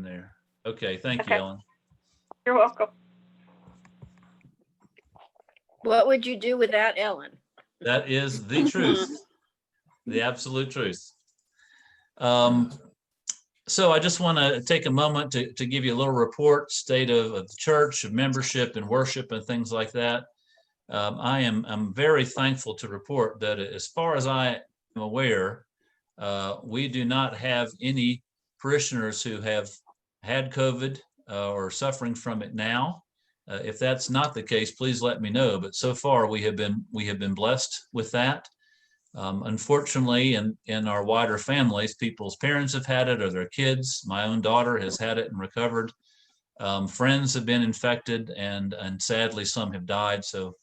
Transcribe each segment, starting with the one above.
there. Okay, thank you, Okay. Ellen. You're welcome. What would you do without Ellen? That is the truth, the absolute truth. So I just want to take a moment to give you a little report, state of the church, of membership and worship and things like that. I'm very thankful to report that as far as I am aware, we do not have any parishioners who have had COVID or suffering from it now. If that's not the case, please let me know. But so far we have been blessed with that. Unfortunately, in our wider families, people's parents have had it or their kids. My own daughter has had it and recovered. Friends have been infected, and sadly some have died. So,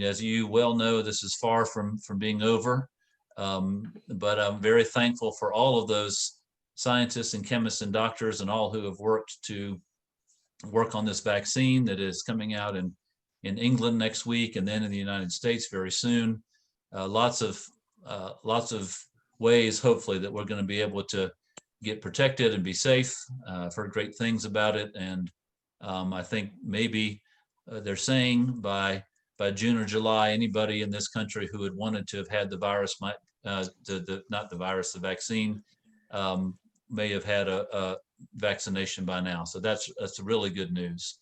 as you well know, this is far from being over. But I'm very thankful for all of those scientists and chemists and doctors and all who have worked to work on this vaccine that is coming out in England next week and then in the United States very soon. Lots of ways, hopefully, that we're going to be able to get protected and be safe. I've heard great things about it, and I think maybe they're saying by June or July, anybody in this country who had wanted to have had the virus might, not the virus, the vaccine, may have had a vaccination by now. So that's really good news.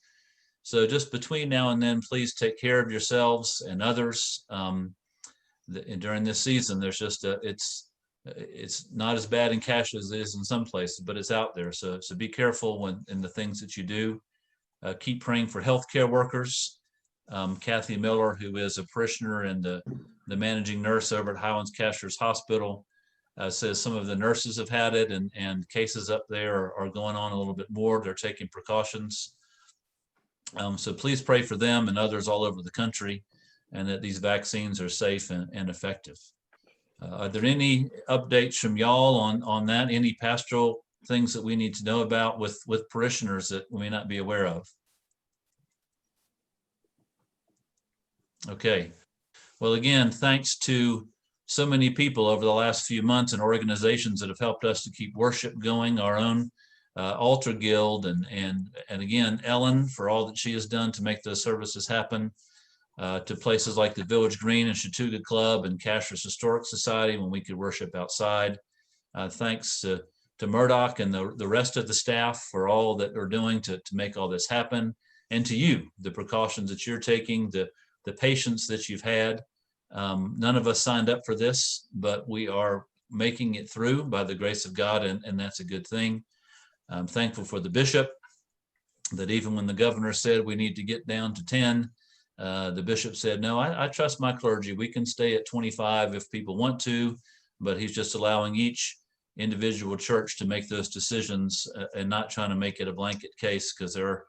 So just between now and then, please take care of yourselves and others. During this season, there's just it's not as bad in cash as it is in some places, but it's out there. So be careful in the things that you do. Keep praying for healthcare workers. Kathy Miller, who is a parishioner and the managing nurse over at Highlands Cashers Hospital, says some of the nurses have had it, and cases up there are going on a little bit more. They're taking precautions. So please pray for them and others all over the country, and that these vaccines are safe and effective. Are there any updates from y'all on that? Any pastoral things that we need to know about with parishioners that we may not be aware of? Okay. Well, again, thanks to so many people over the last few months and organizations that have helped us to keep worship going, our own Altar Guild, and again, Ellen, for all that she has done to make those services happen, to places like the Village Green and Chattooga Club and Cashers Historic Society when we could worship outside. Thanks to Murdoch and the rest of the staff for all that they're doing to make all this happen, and to you, the precautions that you're taking, the patience that you've had. None of us signed up for this, but we are making it through by the grace of God, and that's a good thing. I'm thankful for the bishop, that even when the governor said we need to get down to 10, the bishop said, no, I trust my clergy. We can stay at 25 if people want to, but he's just allowing each individual church to make those decisions and not trying to make it a blanket case, because there are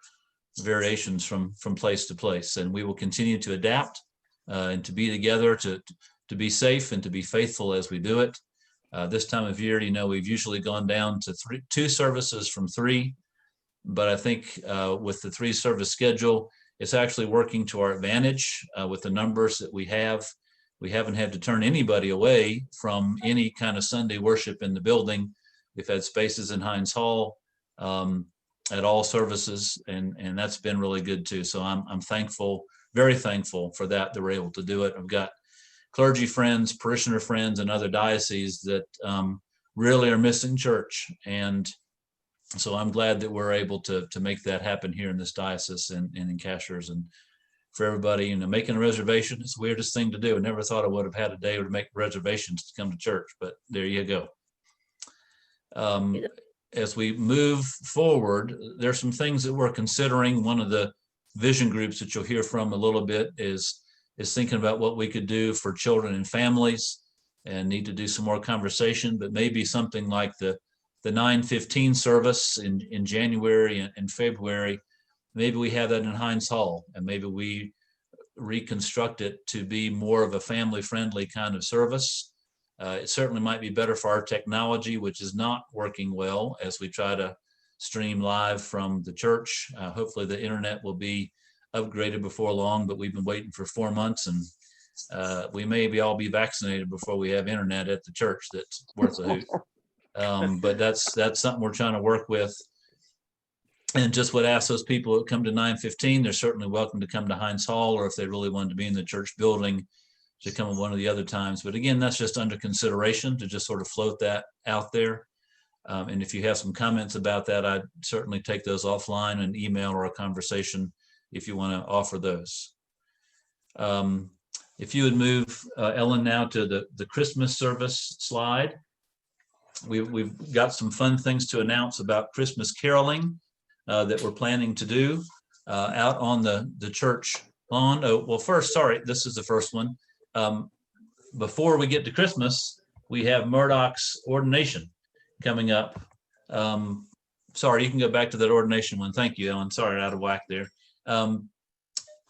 variations from place to place. And we will continue to adapt and to be together, to be safe and to be faithful as we do it. This time of year, we've usually gone down to 2 services from 3, but I think with the 3 service schedule, it's actually working to our advantage with the numbers that we have. We haven't had to turn anybody away from any kind of Sunday worship in the building. We've had spaces in Hines Hall at all services, and that's been really good too. So I'm thankful, very thankful for that we're able to do it. I've got clergy friends, parishioner friends, and other dioceses that really are missing church, and so I'm glad that we're able to make that happen here in this diocese and in Cashers. And for everybody, making a reservation is the weirdest thing to do. I never thought I would have had a day to make reservations to come to church, but there you go. As we move forward, there's some things that we're considering. One of the vision groups that you'll hear from a little bit is thinking about what we could do for children and families, and need to do some more conversation, but maybe something like the 9:15 service in January and February, maybe we have that in Hines Hall, and maybe we reconstruct it to be more of a family-friendly kind of service. It certainly might be better for our technology, which is not working well as we try to stream live from the church. Hopefully the internet will be upgraded before long, but we've been waiting for 4 months, and we may all be vaccinated before we have internet at the church that's worth a hoot. But that's something we're trying to work with. And just would ask those people who come to 9:15, they're certainly welcome to come to Heinz Hall, or if they really wanted to be in the church building, to come at one of the other times. But again, that's just under consideration, to just sort of float that out there. And if you have some comments about that, I'd certainly take those offline, an email or a conversation, if you want to offer those. If you would move, Ellen, now to the Christmas service slide. We've got some fun things to announce about Christmas caroling that we're planning to do out on the church lawn. Oh, well, first, sorry, this is the first one. Before we get to Christmas, we have Murdoch's ordination coming up. Sorry, you can go back to that ordination one. Thank you, Ellen. Sorry, out of whack there.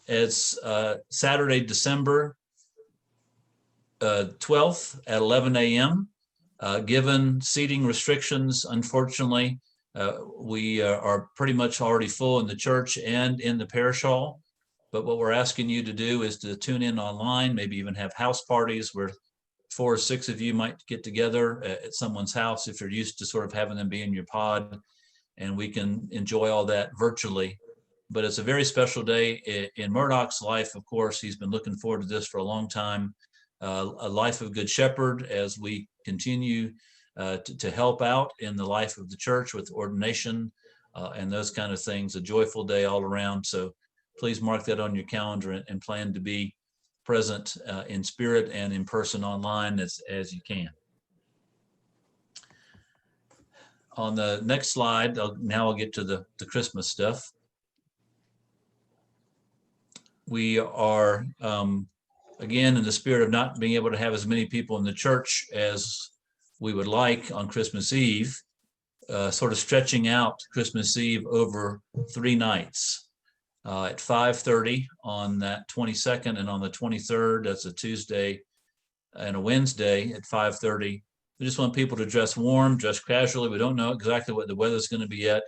It's Saturday, December 12th at 11 a.m. Given seating restrictions, unfortunately, we are pretty much already full in the church and in the parish hall. But what we're asking you to do is to tune in online, maybe even have house parties where 4 or 6 of you might get together at someone's house if you're used to sort of having them be in your pod, and we can enjoy all that virtually. But it's a very special day in Murdoch's life. Of course, he's been looking forward to this for a long time. A life of good shepherd as we continue to help out in the life of the church with ordination and those kind of things. A joyful day all around. So please mark that on your calendar and plan to be present in spirit and in person online as you can. On the next slide, now I'll get to the Christmas stuff. We are, again, in the spirit of not being able to have as many people in the church as we would like on Christmas Eve, sort of stretching out Christmas Eve over 3 nights. At 5:30 on that 22nd, and on the 23rd, that's a Tuesday and a Wednesday at 5:30. We just want people to dress warm, dress casually. We don't know exactly what the weather's going to be yet,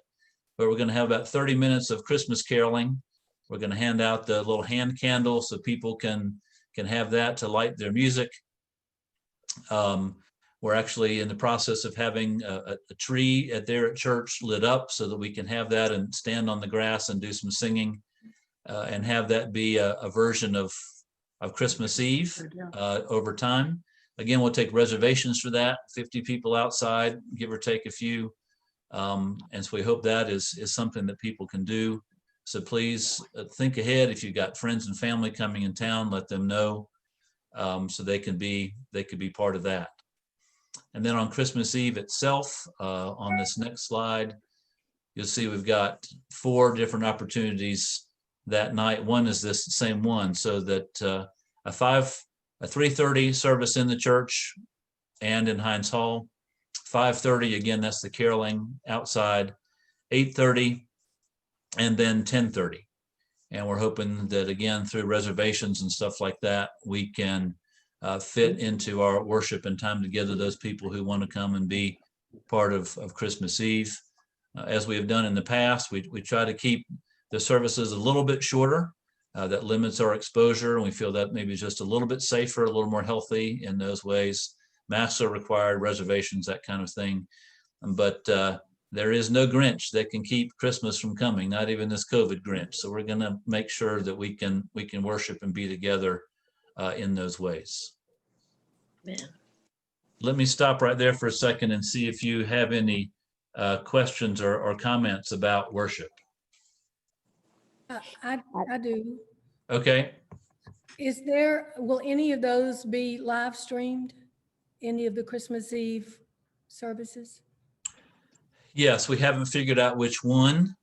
but we're going to have about 30 minutes of Christmas caroling. We're going to hand out the little hand candles so people can have that to light their music. We're actually in the process of having a tree there at church lit up so that we can have that and stand on the grass and do some singing and have that be a version of Christmas Eve over time. Again, we'll take reservations for that, 50 people outside, give or take a few. And so we hope that is something that people can do. So please think ahead. If you've got friends and family coming in town, let them know so they could be part of that. And then on Christmas Eve itself, on this next slide, you'll see we've got 4 different opportunities that night. One is this same one, so that a 3:30 service in the church and in Heinz Hall. 5:30, again, that's the caroling outside. 8:30, and then 10:30. And we're hoping that, again, through reservations and stuff like that, we can fit into our worship and time together those people who want to come and be part of Christmas Eve. As we have done in the past, we try to keep the services a little bit shorter. That limits our exposure, and we feel that maybe just a little bit safer, a little more healthy in those ways. Masks are required, reservations, that kind of thing. But there is no Grinch that can keep Christmas from coming, not even this COVID Grinch. So we're going to make sure that we can worship and be together in those ways. Man. Let me stop right there for a second and see if you have any questions or comments about worship. I do. Okay. Will any of those be live streamed? Any of the Christmas Eve services? Yes, we haven't figured out which one.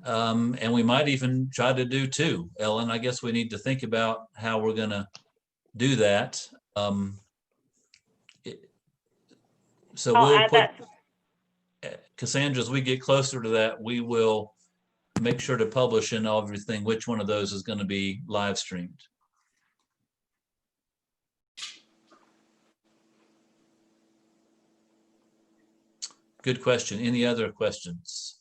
And we might even try to do 2, Ellen. I guess we need to think about how we're going to do that. So we'll put, Cassandra, as we get closer to that, we will make sure to publish in everything which one of those is going to be live streamed. Good question. Any other questions?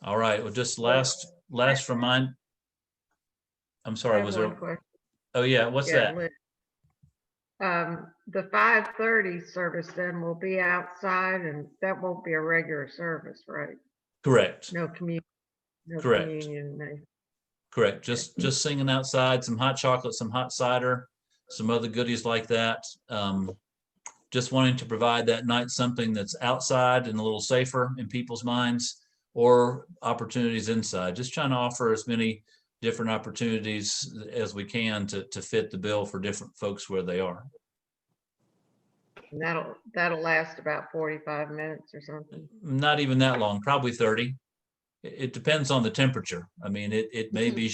All right. Well, just last remind. I'm sorry. Was there? Oh yeah. What's that? The 5:30 service then will be outside, and that won't be a regular service, right? Correct. No communion, no Correct. communion, no. Correct. Just singing outside, some hot chocolate, some hot cider, some other goodies like that. Just wanting to provide that night something that's outside and a little safer in people's minds, or opportunities inside. Just trying to offer as many different opportunities as we can to fit the bill for different folks where they are. And that'll last about 45 minutes or something. Not even that long, probably 30. It depends on the temperature. I mean, it may be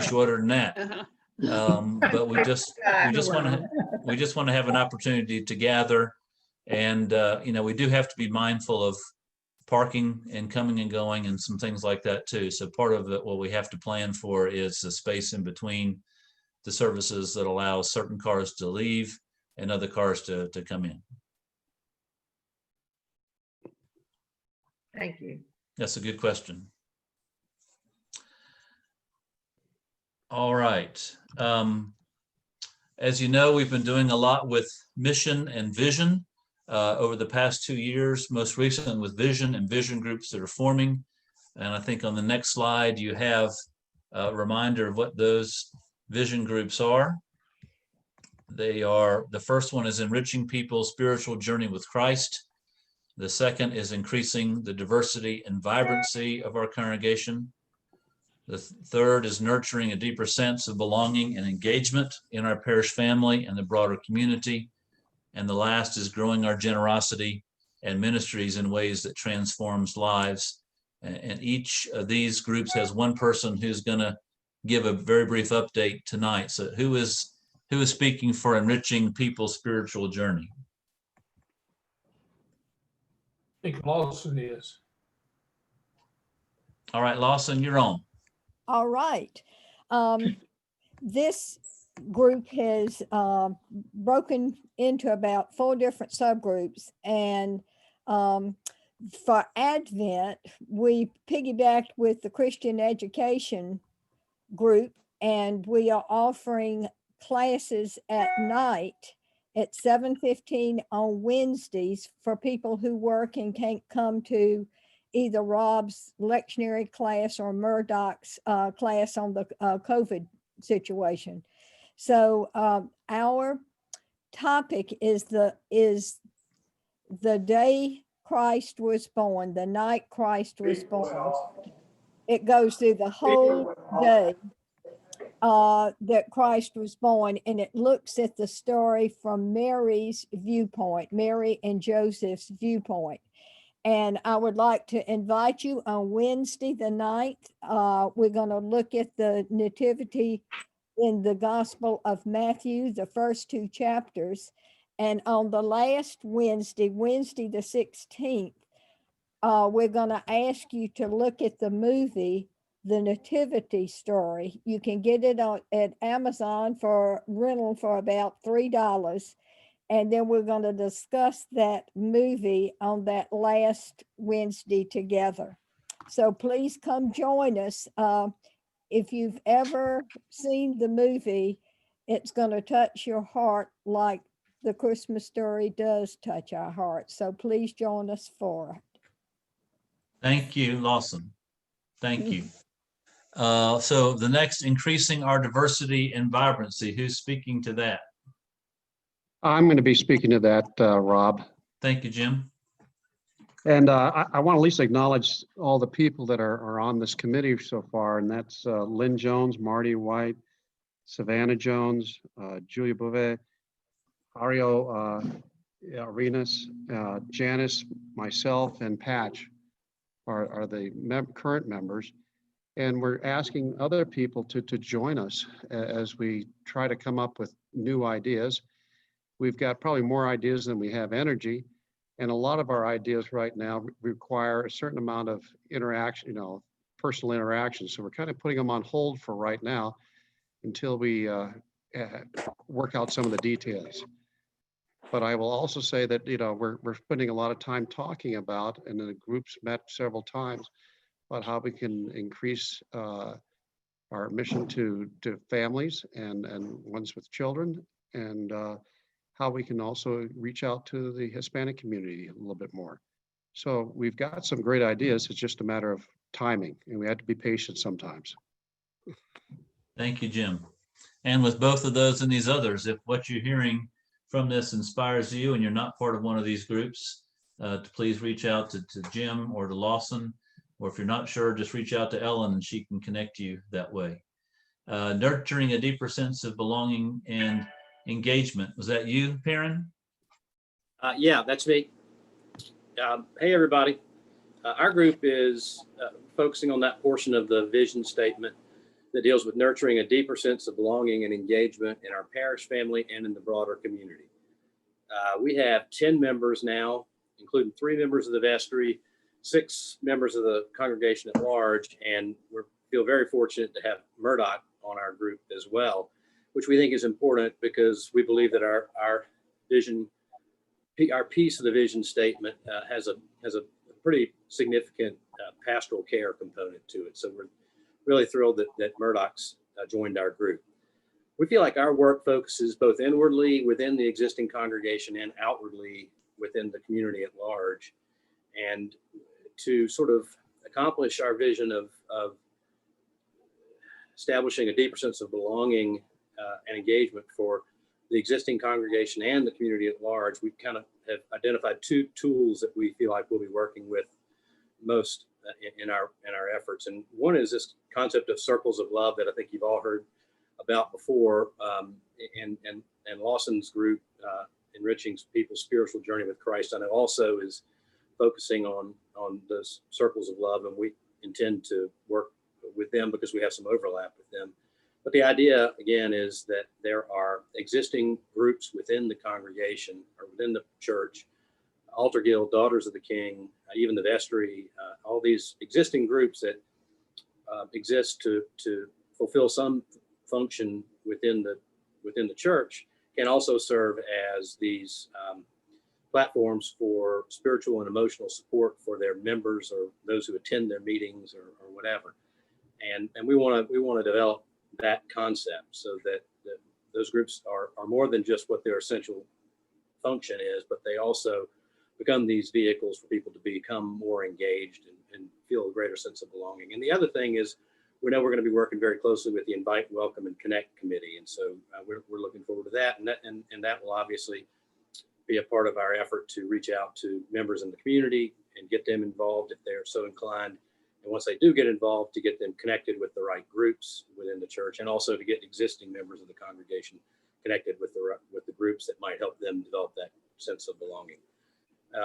shorter than that. But we just want to have an opportunity to gather, and we do have to be mindful of parking and coming and going and some things like that too. So part of it, what we have to plan for is the space in between the services that allows certain cars to leave and other cars to come in. Thank you. That's a good question. All right. As you know, we've been doing a lot with mission and vision over the past 2 years, most recently with vision and vision groups that are forming. And I think on the next slide, you have a reminder of what those vision groups are. They are, the first one is enriching people's spiritual journey with Christ. The second is increasing the diversity and vibrancy of our congregation. The third is nurturing a deeper sense of belonging and engagement in our parish family and the broader community. And the last is growing our generosity and ministries in ways that transforms lives. And each of these groups has one person who's going to give a very brief update tonight. So who is speaking for enriching people's spiritual journey? I think Lawson is. All right, Lawson, you're on. All right. This group has broken into about 4 different subgroups. And for Advent, we piggybacked with the Christian education group, and we are offering classes at night at 7:15 on Wednesdays for people who work and can't come to either Rob's lectionary class or Murdoch's class on the COVID situation. So our topic is the day Christ was born, the night Christ was born. It goes through the whole day that Christ was born, and it looks at the story from Mary's viewpoint, Mary and Joseph's viewpoint. And I would like to invite you on Wednesday the 9th. We're going to look at the nativity in the Gospel of Matthew, the first 2 chapters. And on the last Wednesday, Wednesday the 16th, we're going to ask you to look at the movie, The Nativity Story. You can get it at Amazon for rental for about $3. And then we're going to discuss that movie on that last Wednesday together. So please come join us. If you've ever seen the movie, it's going to touch your heart like the Christmas story does touch our hearts. So please join us for it. Thank you, Lawson. Thank you. So the next, increasing our diversity and vibrancy. Who's speaking to that? I'm going to be speaking to that, Rob. Thank you, Jim. And I want to at least acknowledge all the people that are on this committee so far, and that's Lynn Jones, Marty White, Savannah Jones, Julia Bouvet, Ario Arenas, Janice, myself, and Patch are the current members. And we're asking other people to join us as we try to come up with new ideas. We've got probably more ideas than we have energy. And a lot of our ideas right now require a certain amount of interaction, personal interaction. So we're kind of putting them on hold for right now until we work out some of the details. But I will also say that, we're spending a lot of time talking about, and the group's met several times, about how we can increase our mission to families and ones with children, and how we can also reach out to the Hispanic community a little bit more. So we've got some great ideas. It's just a matter of timing, and we have to be patient sometimes. Thank you, Jim. And with both of those and these others, if what you're hearing from this inspires you and you're not part of one of these groups, to please reach out to Jim or to Lawson, or if you're not sure, just reach out to Ellen and she can connect you that way. Nurturing a deeper sense of belonging and engagement. Was that you, Perrin? Yeah, that's me. Hey, everybody. Our group is focusing on that portion of the vision statement that deals with nurturing a deeper sense of belonging and engagement in our parish family and in the broader community. We have 10 members now, including 3 members of the vestry, 6 members of the congregation at large, and we feel very fortunate to have Murdoch on our group as well, which we think is important because we believe that our vision, our piece of the vision statement has a pretty significant pastoral care component to it. So we're really thrilled that Murdoch's joined our group. We feel like our work focuses both inwardly within the existing congregation and outwardly within the community at large. And to sort of accomplish our vision of establishing a deeper sense of belonging and engagement for the existing congregation and the community at large, we kind of have identified 2 tools that we feel like we'll be working with most in our efforts. And one is this concept of circles of love that I think you've all heard about before, and Lawson's group, Enriching People's Spiritual Journey with Christ, I know also is focusing on those circles of love, and we intend to work with them because we have some overlap with them. But the idea, again, is that there are existing groups within the congregation or within the church, Altar Guild, Daughters of the King, even the vestry, all these existing groups that exist to fulfill some function within the church, can also serve as these platforms for spiritual and emotional support for their members or those who attend their meetings or whatever. And we want to develop that concept so that those groups are more than just what their essential function is, but they also become these vehicles for people to become more engaged and feel a greater sense of belonging. And the other thing is, we know we're going to be working very closely with the Invite, Welcome, and Connect committee, and so we're looking forward to that. And that will obviously be a part of our effort to reach out to members in the community and get them involved if they're so inclined. And once they do get involved, to get them connected with the right groups within the church, and also to get existing members of the congregation connected with the groups that might help them develop that sense of belonging.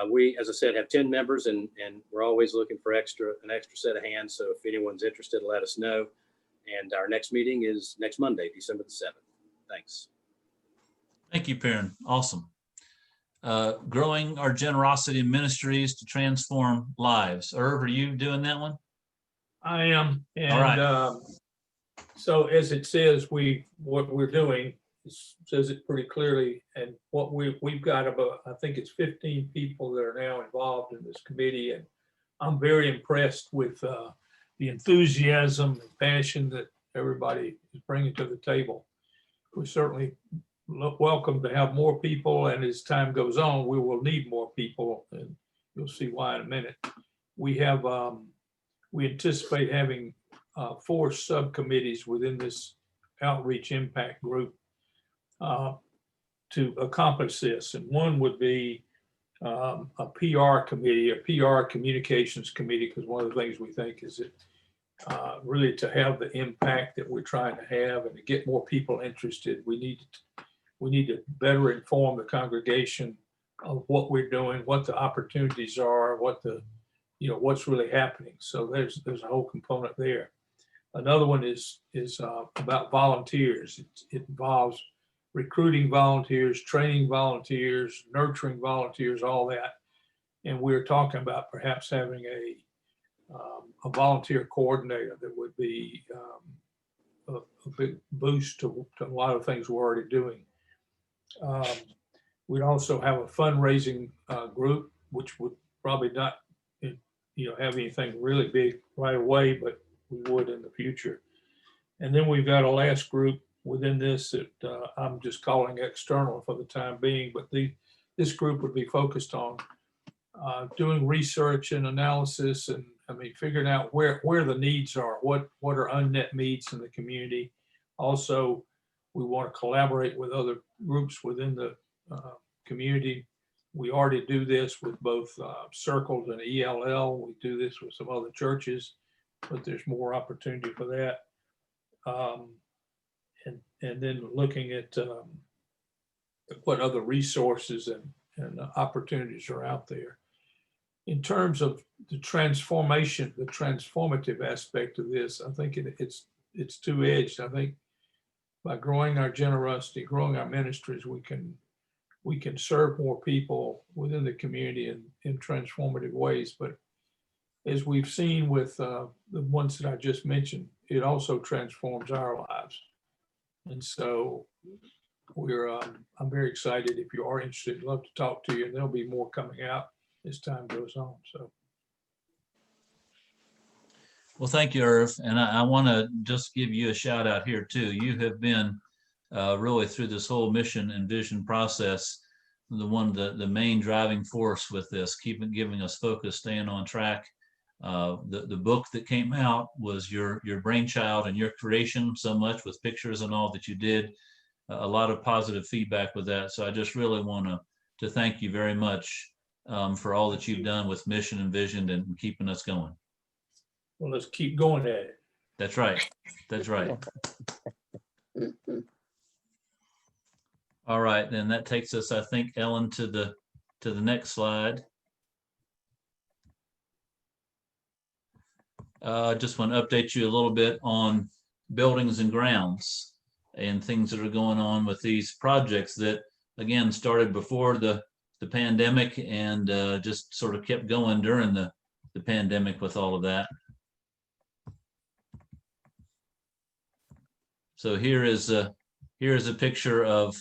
We, as I said, have 10 members, and we're always looking for an extra set of hands. So if anyone's interested, let us know. And our next meeting is next Monday, December the 7th. Thanks. Thank you, Perrin. Awesome. Growing our generosity ministries to transform lives. Irv, are you doing that one? I am. And All right. So as it says, what we're doing says it pretty clearly. And what we've got about, I think it's 15 people that are now involved in this committee. And I'm very impressed with the enthusiasm and passion that everybody is bringing to the table. We certainly welcome to have more people, and as time goes on, we will need more people, and you'll see why in a minute. We have, we anticipate having 4 subcommittees within this outreach impact group to accomplish this. And one would be a PR committee, a PR communications committee, because one of the things we think is that really to have the impact that we're trying to have and to get more people interested, we need to better inform the congregation of what we're doing, what the opportunities are, what's really happening. So there's a whole component there. Another one is about volunteers. It involves recruiting volunteers, training volunteers, nurturing volunteers, all that. And we're talking about perhaps having a volunteer coordinator that would be a big boost to a lot of things we're already doing. We'd also have a fundraising group, which would probably not have anything really big right away, but we would in the future. And then we've got a last group within this that I'm just calling external for the time being, but this group would be focused on doing research and analysis, and I mean, figuring out where the needs are, what are unmet needs in the community. Also, we want to collaborate with other groups within the community. We already do this with both Circles and ELL. We do this with some other churches, but there's more opportunity for that. And then looking at what other resources and opportunities are out there. In terms of the transformation, the transformative aspect of this, I think it's two-edged. I think by growing our generosity, growing our ministries, we can serve more people within the community in transformative ways. But as we've seen with the ones that I just mentioned, it also transforms our lives. And so I'm very excited. If you are interested, I'd love to talk to you, and there'll be more coming out as time goes on. So. Well, thank you, Irv. And I want to just give you a shout out here too. You have been really through this whole mission and vision process, the main driving force with this, giving us focus, staying on track. The book that came out was your brainchild and your creation so much, with pictures and all that you did. A lot of positive feedback with that. So I just really want to thank you very much for all that you've done with mission and vision and keeping us going. Well, let's keep going at it. That's right. That's right. All right, then that takes us, I think, Ellen, to the next slide. I just want to update you a little bit on buildings and grounds and things that are going on with these projects that, again, started before the pandemic and just sort of kept going during the pandemic with all of that. So here is a picture of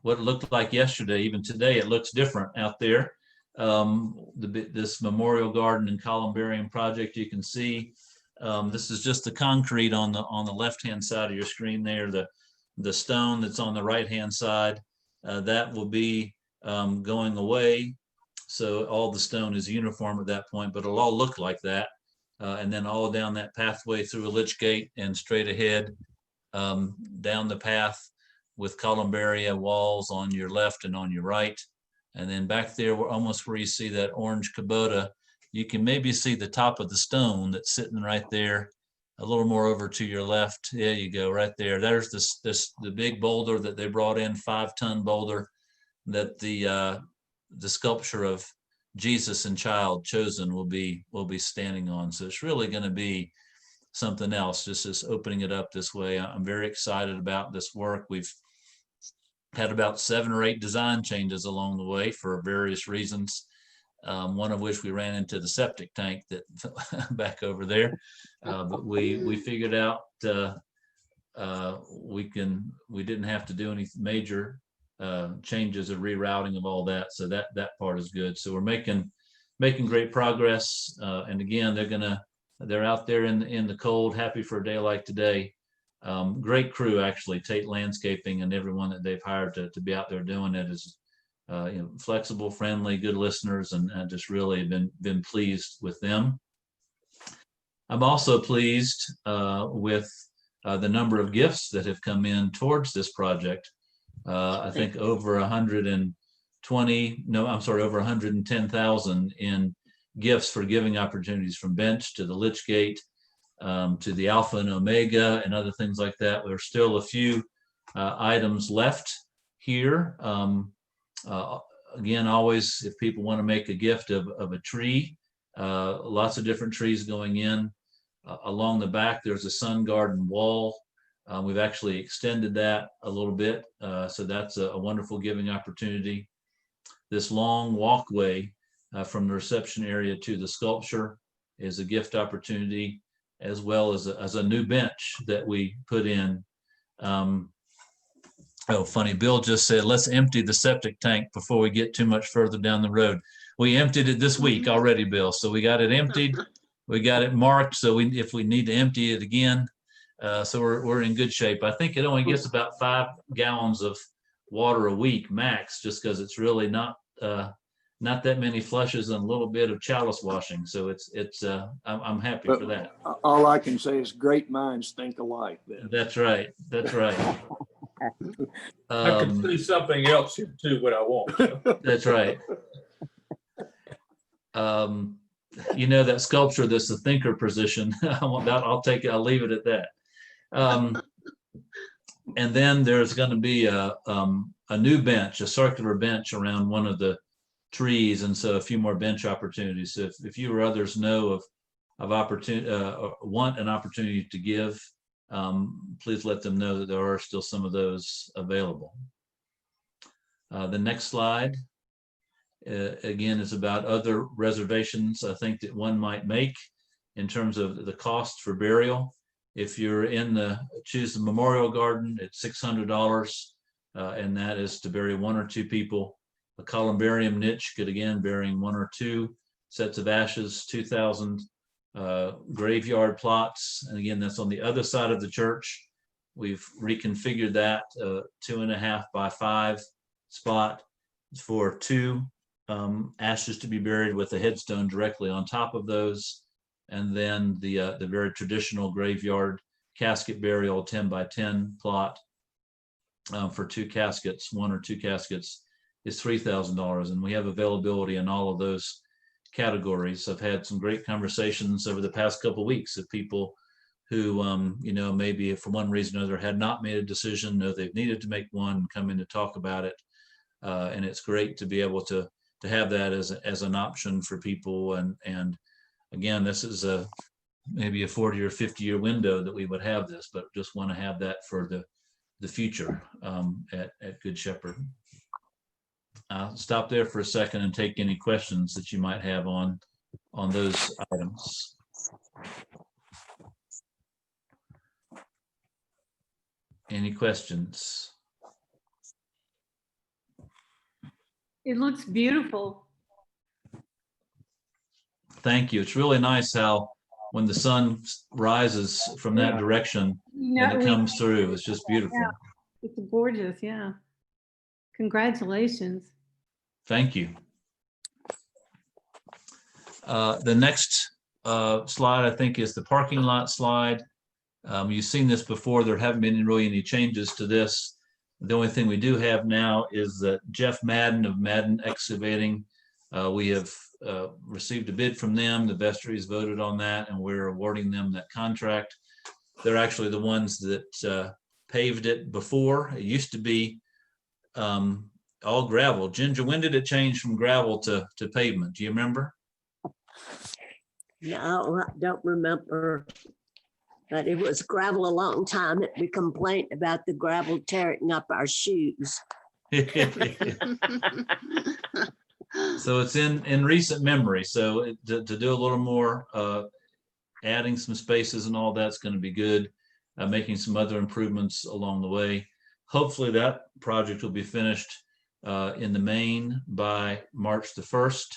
what it looked like yesterday. Even today, it looks different out there. This memorial garden and columbarium project, you can see this is just the concrete on the left-hand side of your screen there. The stone that's on the right-hand side, that will be going away. So all the stone is uniform at that point, but it'll all look like that. And then all down that pathway through a lich gate and straight ahead down the path with columbaria walls on your left and on your right. And then back there, almost where you see that orange Kubota, you can maybe see the top of the stone that's sitting right there, a little more over to your left. There you go, right there. There's the big boulder that they brought in, 5-ton boulder, that the sculpture of Jesus and Child Chosen will be standing on. So it's really going to be something else, just as opening it up this way. I'm very excited about this work. We've had about 7 or 8 design changes along the way for various reasons. One of which we ran into the septic tank that back over there, but we figured out we didn't have to do any major changes or rerouting of all that, so that part is good. So we're making great progress, and again, they're out there in the cold, happy for a day like today. Great crew, actually. Tate Landscaping and everyone that they've hired to be out there doing it is flexible, friendly, good listeners, and I just really been pleased with them. I'm also pleased with the number of gifts that have come in towards this project. I think over 110,000 in gifts for giving opportunities, from bench to the lich gate, to the Alpha and Omega and other things like that. There's still a few items left here. Again, always, if people want to make a gift of a tree, lots of different trees going in. Along the back, there's a sun garden wall. We've actually extended that a little bit. So that's a wonderful giving opportunity. This long walkway from the reception area to the sculpture is a gift opportunity, as well as a new bench that we put in. Oh, funny, Bill just said, let's empty the septic tank before we get too much further down the road. We emptied it this week already, Bill. So we got it emptied. We got it marked. So if we need to empty it again, so we're in good shape. I think it only gets about 5 gallons of water a week max, just because it's really not not that many flushes and a little bit of chalice washing. So I'm happy for that. All I can say is great minds think alike then. That's right. That's right. I can see something else here too, but I won't. That's right. You know, that sculpture that's the thinker position. I'll take it. I'll leave it at that. And then there's going to be a new bench, a circular bench around one of the trees, and so a few more bench opportunities. So if you or others know of opportunity, want an opportunity to give, please let them know that there are still some of those available. The next slide, again, is about other reservations I think that one might make in terms of the cost for burial. If you're choose the Memorial Garden, it's $600, and that is to bury 1 or 2 people. A columbarium niche could, again, burying 1 or 2 sets of ashes, 2,000 graveyard plots. And again, that's on the other side of the church. We've reconfigured that 2.5 by 5 spot for 2 ashes to be buried with a headstone directly on top of those. And then the very traditional graveyard casket burial 10 by 10 plot for 2 caskets, 1 or 2 caskets, is $3,000. And we have availability in all of those categories. I've had some great conversations over the past couple of weeks of people who, you know, maybe for one reason or another had not made a decision, know they've needed to make one, come in to talk about it. And it's great to be able to have that as an option for people. And again, this is maybe a 40 or 50-year window that we would have this, but just want to have that for the future at Good Shepherd. I'll stop there for a second and take any questions that you might have on those items. Any questions? It looks beautiful. Thank you. It's really nice how when the sun rises from that direction and it comes through, it's just beautiful. Yeah, it's gorgeous. Yeah. Congratulations. Thank you. The next slide, I think, is the parking lot slide. You've seen this before. There haven't been really any changes to this. The only thing we do have now is that Jeff Madden of Madden Excavating. We have received a bid from them. The vestries voted on that, and we're awarding them that contract. They're actually the ones that paved it before. It used to be all gravel. Ginger, when did it change from gravel to pavement? Do you remember? No, I don't remember. But it was gravel a long time that we complained about the gravel tearing up our shoes. So it's in recent memory. So to do a little more, adding some spaces and all that's going to be good. Making some other improvements along the way. Hopefully that project will be finished in the main by March the 1st.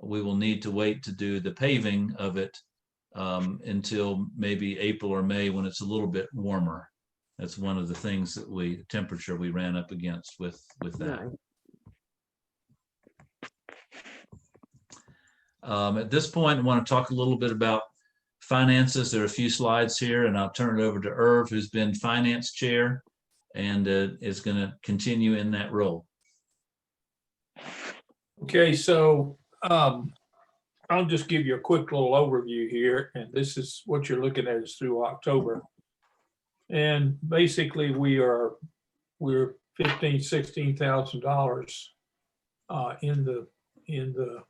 We will need to wait to do the paving of it until maybe April or May when it's a little bit warmer. That's one of the things that temperature we ran up against with that. At this point, I want to talk a little bit about finances. There are a few slides here, and I'll turn it over to Irv, who's been finance chair and is going to continue in that role. Okay, so I'll just give you a quick little overview here, and this is what you're looking at is through October. And basically we're $15,000-$16,000 in the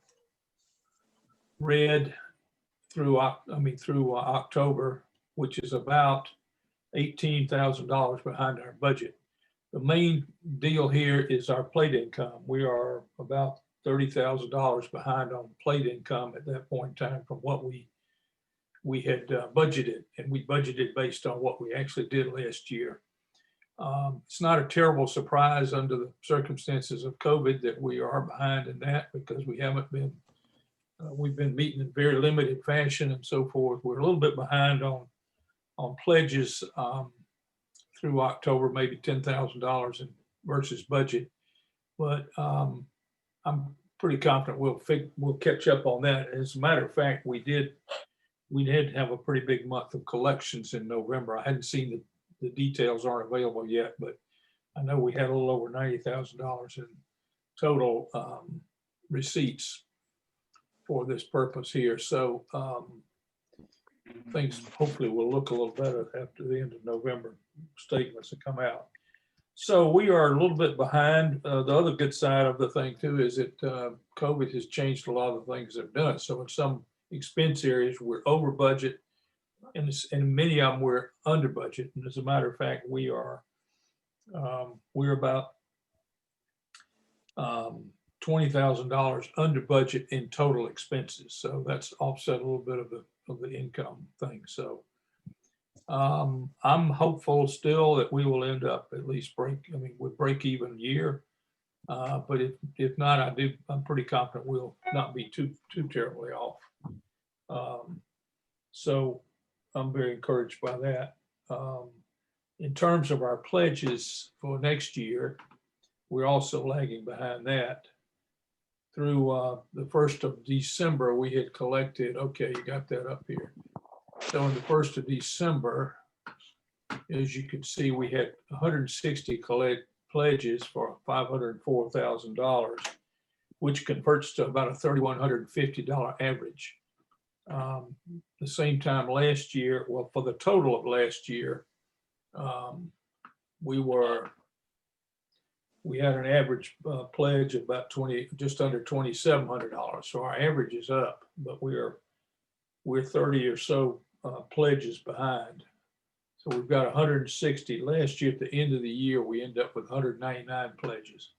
red through October, which is about $18,000 behind our budget. The main deal here is our plate income. We are about $30,000 behind on plate income at that point in time from what we had budgeted, and we budgeted based on what we actually did last year. It's not a terrible surprise under the circumstances of COVID that we are behind in that, because we haven't been, we've been meeting in very limited fashion and so forth. We're a little bit behind on pledges through October, maybe $10,000 versus budget. But I'm pretty confident we'll catch up on that. As a matter of fact, we did have a pretty big month of collections in November. I hadn't seen the details aren't available yet, but I know we had a little over $90,000 in total receipts for this purpose here. So things hopefully will look a little better after the end of November statements that come out. So we are a little bit behind. The other good side of the thing too is that COVID has changed a lot of the things they've done. So in some expense areas, we're over budget, and many of them we're under budget. And as a matter of fact, we're about $20,000 under budget in total expenses. So that's offset a little bit of the income thing. So I'm hopeful still that we will end up at least with break even year. But if not, I'm pretty confident we'll not be too terribly off. So I'm very encouraged by that. In terms of our pledges for next year, we're also lagging behind that. Through the 1st of December, we had collected, okay, you got that up here. So in the 1st of December, as you can see, we had 160 pledges for $504,000, which converts to about a $3,150 average. The same time last year, well, for the total of last year, we had an average pledge of about just under $2,700. So our average is up, but we're 30 or so pledges behind. So we've got 160. Last year at the end of the year, we end up with 199 pledges.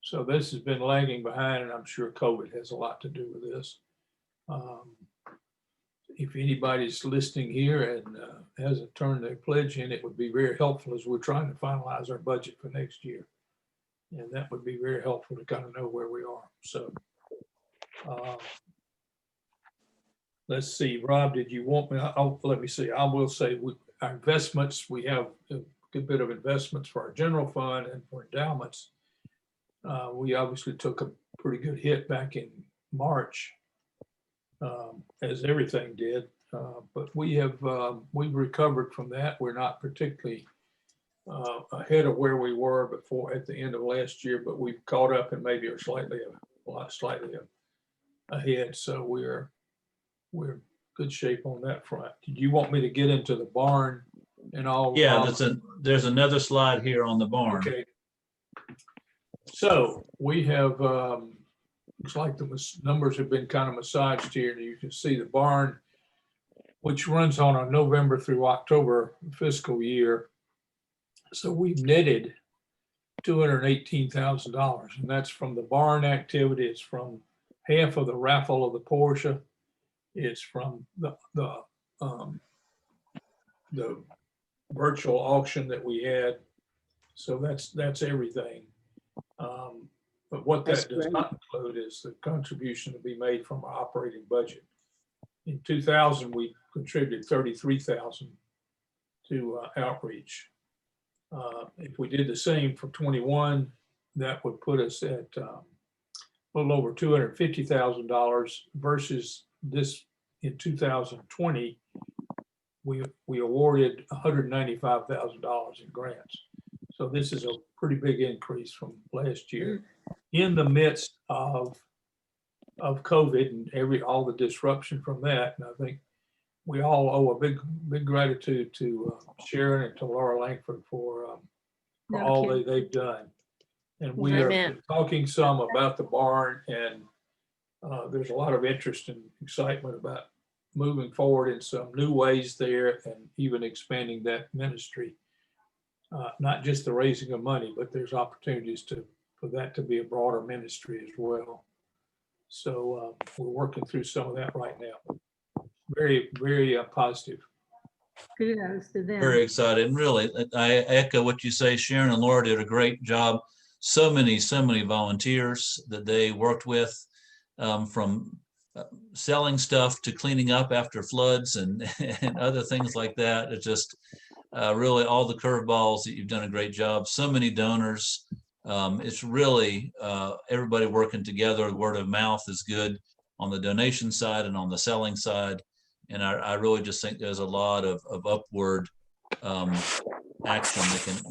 So this has been lagging behind, and I'm sure COVID has a lot to do with this. If anybody's listening here and hasn't turned their pledge in, it would be very helpful as we're trying to finalize our budget for next year. And that would be very helpful to kind of know where we are. So let's see, Rob, did you want me? Let me see. I will say our investments, we have a good bit of investments for our general fund and for endowments. We obviously took a pretty good hit back in March, as everything did. But we've recovered from that. We're not particularly ahead of where we were before at the end of last year, but we've caught up and maybe are slightly ahead. So we're good shape on that front. Did you want me to get into the barn and all? Yeah, there's another slide here on the barn. Okay. So we have, looks like the numbers have been kind of massaged here. You can see the barn, which runs on a November through October fiscal year. So we've netted $218,000, and that's from the barn activity. It's from half of the raffle of the Porsche. It's from the virtual auction that we had. So that's everything. But what that does not include is the contribution to be made from our operating budget. In 2000, we contributed $33,000 to outreach. If we did the same for 21, that would put us at a little over $250,000 versus this in 2020, we awarded $195,000 in grants. So this is a pretty big increase from last year in the midst of COVID and all the disruption from that. And I think we all owe a big gratitude to Sharon and to Laura Langford for all they've done. And we are talking some about the barn, and there's a lot of interest and excitement about moving forward in some new ways there and even expanding that ministry. Not just the raising of money, but there's opportunities for that to be a broader ministry as well. So we're working through some of that right now. Very, very positive. Kudos to them. Very excited. And really, I echo what you say. Sharon and Laura did a great job. So many volunteers that they worked with, from selling stuff to cleaning up after floods and other things like that. It's just really all the curveballs that you've done a great job. So many donors It's really everybody working together. Word of mouth is good on the donation side and on the selling side. And I really just think there's a lot of upward action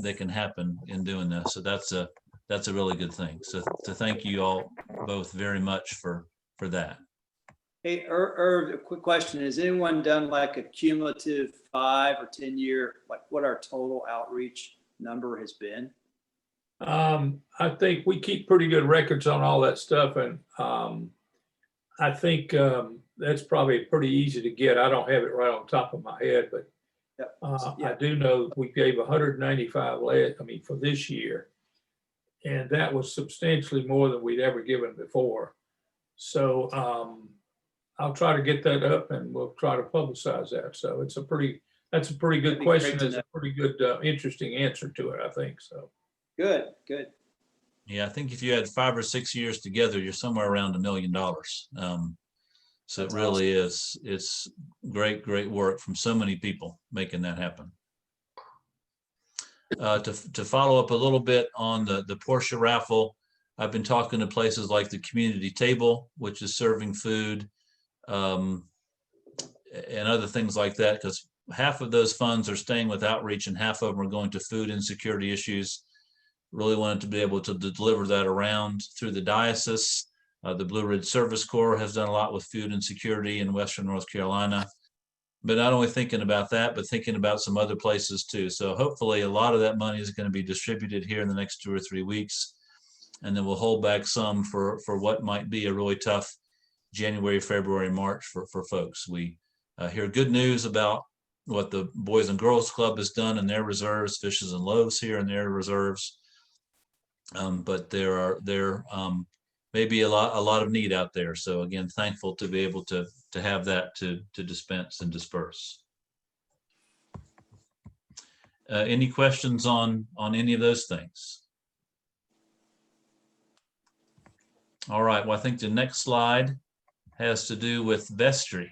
that can happen in doing this. So that's a really good thing. So thank you all both very much for that. Hey, Irv, a quick question. Has anyone done like a cumulative 5 or 10 year, like what our total outreach number has been? I think we keep pretty good records on all that stuff. And I think that's probably pretty easy to get. I don't have it right on top of my head, but I do know we gave 195 for this year. And that was substantially more than we'd ever given before. So I'll try to get that up and we'll try to publicize that. So that's a pretty good question. It's a pretty good, interesting answer to it, I think so. Good. Yeah, I think if you had 5 or 6 years together, you're somewhere around $1 million. So it really is, it's great work from so many people making that happen. To follow up a little bit on the Porsche raffle, I've been talking to places like the Community Table, which is serving food and other things like that, because half of those funds are staying with outreach and half of them are going to food insecurity issues. Really wanted to be able to deliver that around through the diocese. The Blue Ridge Service Corps has done a lot with food insecurity in Western North Carolina. But not only thinking about that, but thinking about some other places too. So hopefully a lot of that money is going to be distributed here in the next 2 or 3 weeks. And then we'll hold back some for what might be a really tough January, February, March for folks. We hear good news about what the Boys and Girls Club has done in their reserves, Fishes and Loaves here in their reserves. But there may be a lot of need out there. So again, thankful to be able to have that to dispense and disperse. Any questions on any of those things? All right, well, I think the next slide has to do with vestry.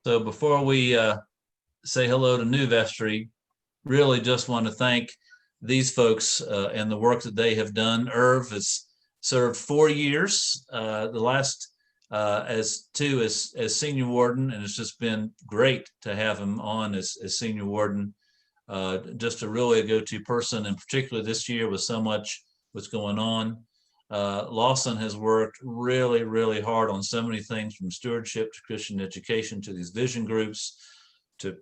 So before we say hello to new vestry, really just want to thank these folks and the work that they have done. Irv has served 4 years, the last as senior warden, and it's just been great to have him on as senior warden. Just a really go-to person, and particularly this year with so much what's going on. Lawson has worked really hard on so many things, from stewardship to Christian education to these vision groups to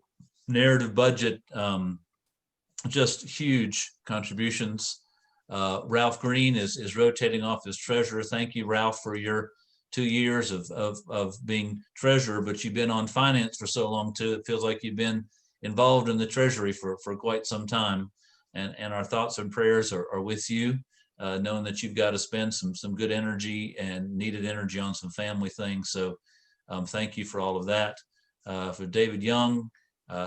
narrative budget. Just huge contributions. Ralph Green is rotating off as treasurer. Thank you, Ralph, for your 2 years of being treasurer, but you've been on finance for so long too. It feels like you've been involved in the treasury for quite some time, and our thoughts and prayers are with you, knowing that you've got to spend some good energy and needed energy on some family things. So thank you for all of that. For David Young,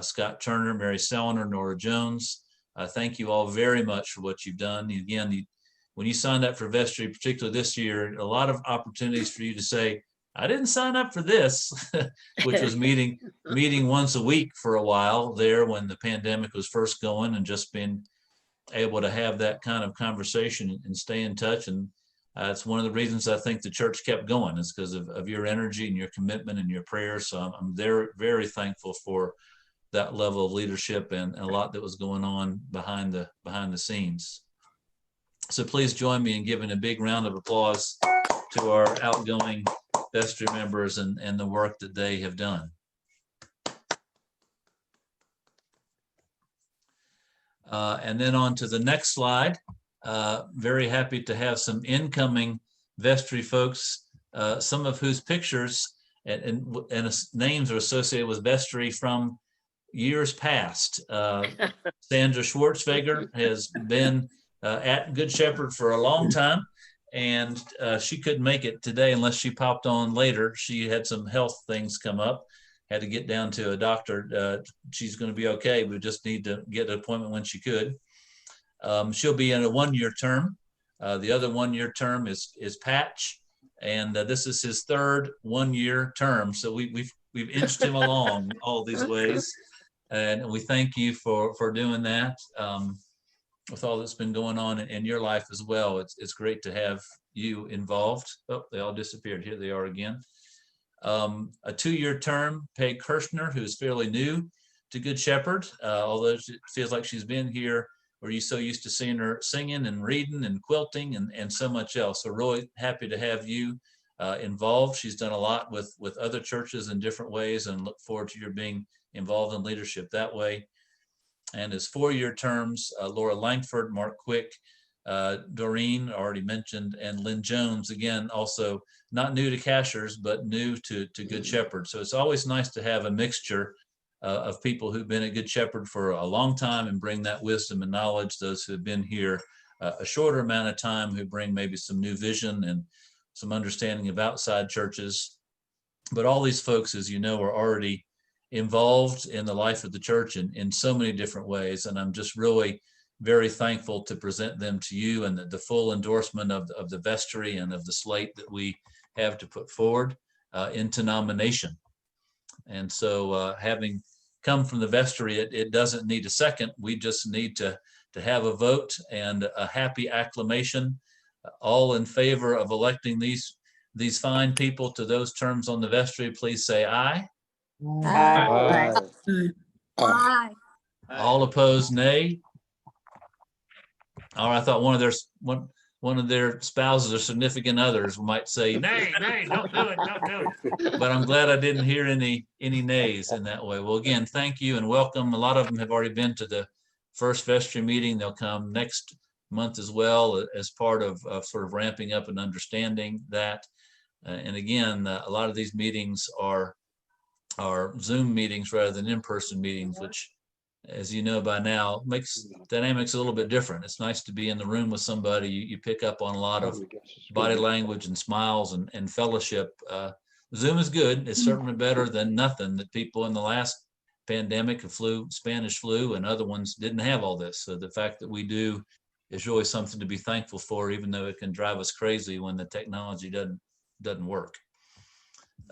Scott Turner, Mary Selener, Nora Jones, thank you all very much for what you've done. Again, when you signed up for vestry, particularly this year, a lot of opportunities for you to say, I didn't sign up for this, which was meeting once a week for a while there when the pandemic was first going, and just being able to have that kind of conversation and stay in touch. And it's one of the reasons I think the church kept going, is because of your energy and your commitment and your prayers. So I'm very thankful for that level of leadership and a lot that was going on behind the scenes. So please join me in giving a big round of applause to our outgoing vestry members and the work that they have done. And then on to the next slide. Very happy to have some incoming vestry folks, some of whose pictures and names are associated with vestry from years past. Sandra Schwartzweger has been at Good Shepherd for a long time, and she couldn't make it today unless she popped on later. She had some health things come up, had to get down to a doctor. She's going to be okay. We just need to get an appointment when she could. She'll be in a 1-year term. The other 1-year term is Patch, and this is his 3rd 1-year term. So we've inched him along all these ways. And we thank you for doing that. With all that's been going on in your life as well, it's great to have you involved. Oh, they all disappeared. Here they are again. A 2-year term, Peg Kirshner, who's fairly new to Good Shepherd, although it feels like she's been here. We're so used to seeing her singing and reading and quilting and so much else. So really happy to have you involved. She's done a lot with other churches in different ways, and look forward to your being involved in leadership that way. And as 4-year terms, Laura Langford, Mark Quick, Doreen already mentioned, and Lynn Jones, again, also not new to Cashers, but new to Good Shepherd. So it's always nice to have a mixture of people who've been at Good Shepherd for a long time and bring that wisdom and knowledge. Those who have been here a shorter amount of time, who bring maybe some new vision and some understanding of outside churches. But all these folks, as you know, are already involved in the life of the church in so many different ways. And I'm just really very thankful to present them to you, and the full endorsement of the vestry and of the slate that we have to put forward into nomination. And so having come from the vestry, it doesn't need a second. We just need to have a vote and a happy acclamation. All in favor of electing these fine people to those terms on the vestry, please say aye. Aye. Aye. All opposed, nay. Or I thought one of their spouses or significant others might say, nay, don't do it, don't do it. But I'm glad I didn't hear any nays in that way. Well, again, thank you and welcome. A lot of them have already been to the first vestry meeting. They'll come next month as well, as part of sort of ramping up and understanding that. And again, a lot of these meetings are Zoom meetings rather than in-person meetings, which, as you know by now, makes dynamics a little bit different. It's nice to be in the room with somebody. You pick up on a lot of body language and smiles and fellowship. Zoom is good. It's certainly better than nothing. That people in the last pandemic, Spanish flu, and other ones didn't have all this. So the fact that we do is really something to be thankful for, even though it can drive us crazy when the technology doesn't work.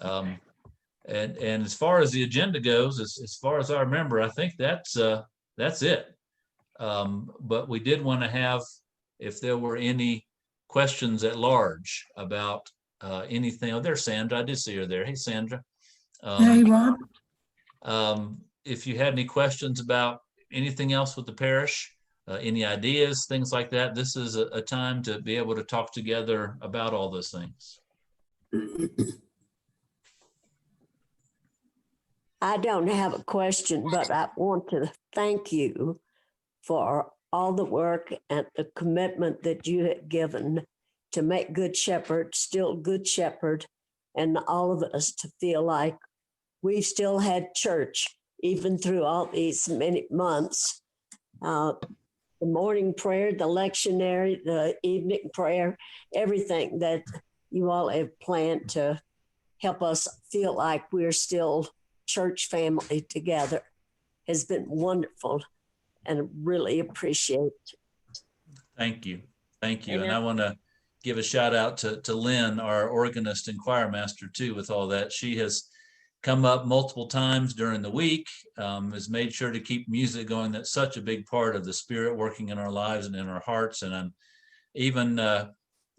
And as far as the agenda goes, as far as I remember, I think that's it. But we did want to have, if there were any questions at large about anything. Oh, there's Sandra. I did see her there. Hey, Sandra. Hey, Rob. If you had any questions about anything else with the parish, any ideas, things like that, this is a time to be able to talk together about all those things. I don't have a question, but I want to thank you for all the work and the commitment that you have given to make Good Shepherd still Good Shepherd, and all of us to feel like we still had church even through all these many months. The morning prayer, the lectionary, the evening prayer, everything that you all have planned to help us feel like we're still church family together has been wonderful, and really appreciate it. Thank you. And I want to give a shout out to Lynn, our organist and choir master too, with all that. She has come up multiple times during the week, has made sure to keep music going. That's such a big part of the Spirit working in our lives and in our hearts. And I'm even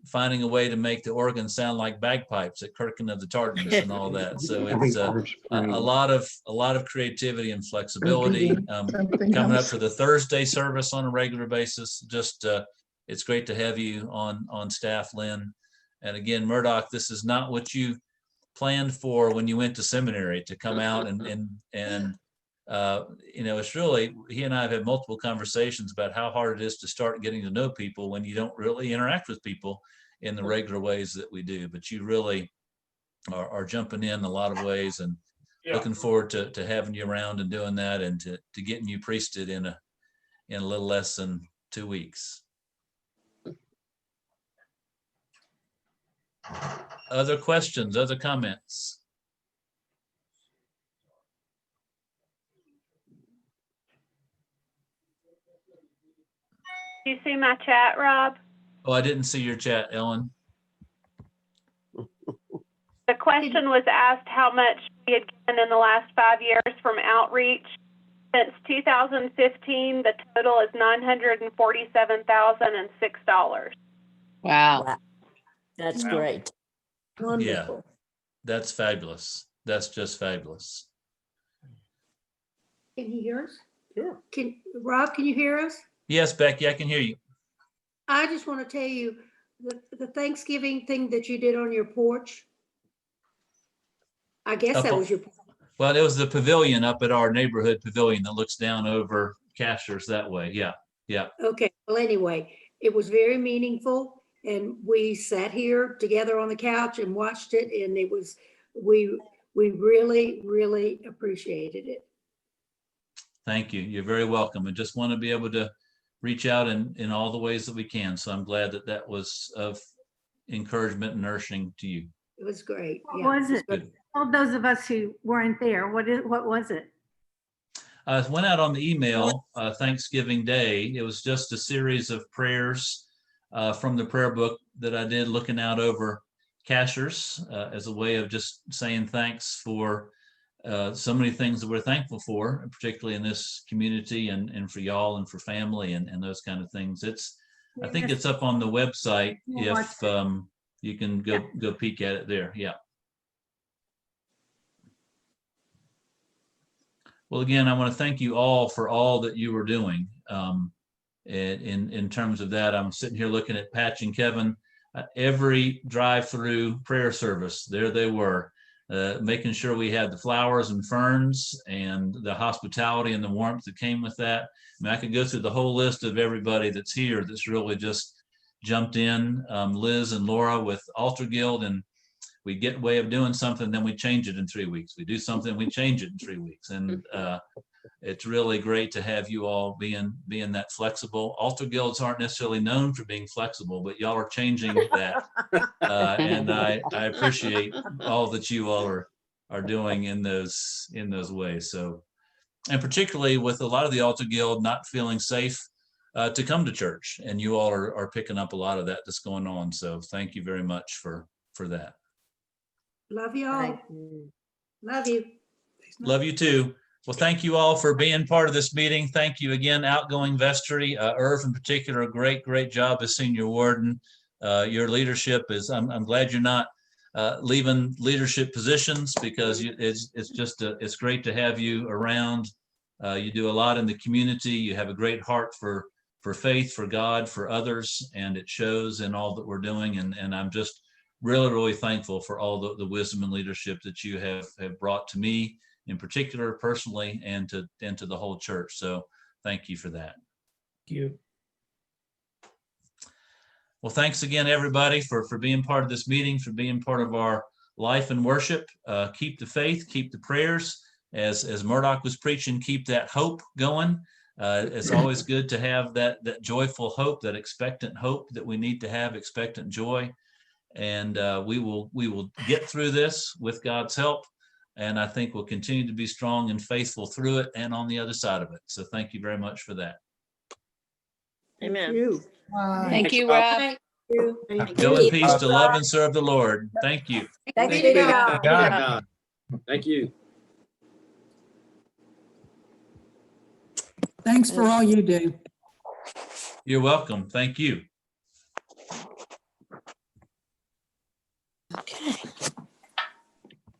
finding a way to make the organ sound like bagpipes at Kirkin of the Tardiness and all that. So it's a lot of creativity and flexibility. Coming up for the Thursday service on a regular basis. Just it's great to have you on staff, Lynn. And again, Murdoch, this is not what you planned for when you went to seminary, to come out and it's really, he and I have had multiple conversations about how hard it is to start getting to know people when you don't really interact with people in the regular ways that we do. But you really are jumping in a lot of ways, and looking forward to having you around and doing that, and to getting you priested in a little less than 2 weeks. Other questions, other comments? Do you see my chat, Rob? Oh, I didn't see your chat, Ellen. The question was asked how much we had given in the last 5 years from outreach. Since 2015, the total is $947,006. Wow. Wow. That's Wow. great. Yeah, Wonderful. that's fabulous. That's just fabulous. Can you hear us? Sure. Rob, can you hear us? Yes, Becky, I can hear you. I just want to tell you the Thanksgiving thing that you did on your porch. I guess that was your, Well, it was the pavilion up at our neighborhood pavilion that looks down over Cashers that way. Yeah, yeah. okay. Well, anyway, it was very meaningful and we sat here together on the couch and watched it and it was, we really, really appreciated it. Thank you. You're very welcome. I just want to be able to reach out in all the ways that we can. So I'm glad that that was of encouragement and nourishing to you. It was great. Yeah, Yeah. it was good. Good. All those of us who weren't there, what was it? It went out on the email Thanksgiving Day. It was just a series of prayers from the prayer book that I did looking out over Cashers as a way of just saying thanks for so many things that we're thankful for, particularly in this community and for y'all and for family and those kind of things. I think it's up on the website if you can go peek at it there. Yeah. Well, again, I want to thank you all for all that you were doing. In terms of that, I'm sitting here looking at Patch and Kevin. Every drive-through prayer service, there they were, making sure we had the flowers and ferns and the hospitality and the warmth that came with that. I mean, I could go through the whole list of everybody that's here that's really just jumped in. Liz and Laura with Altar Guild, and we get a way of doing something, then we change it in 3 weeks. We do something, we change it in 3 weeks. And it's really great to have you all being that flexible. Altar guilds aren't necessarily known for being flexible, but y'all are changing that. And I appreciate all that you all are doing in those ways. So, and particularly with a lot of the altar guild not feeling safe to come to church, and you all are picking up a lot of that that's going on. So thank you very much for that. Love you all. Love you. Love you too. Well, thank you all for being part of this meeting. Thank you again, outgoing vestry. Irv in particular, a great job as senior warden. Your leadership is, I'm glad you're not leaving leadership positions, because it's great to have you around. You do a lot in the community. You have a great heart for faith, for God, for others, and it shows in all that we're doing. And I'm just really thankful for all the wisdom and leadership that you have brought to me in particular, personally, and to the whole church. So thank you for that. Thank you. Well, thanks again, everybody, for being part of this meeting, for being part of our life and worship. Keep the faith, keep the prayers. As Murdoch was preaching, keep that hope going. It's always good to have that joyful hope, that expectant hope that we need to have, expectant joy. And we will get through this with God's help. And I think we'll continue to be strong and faithful through it and on the other side of it. So thank you very much for that. Amen. Thank you, Rob. Thank you. Go in peace to love and serve the Lord. Thank you. Thank you, God. God. Thank you. Thanks for all you do. You're welcome. Thank you.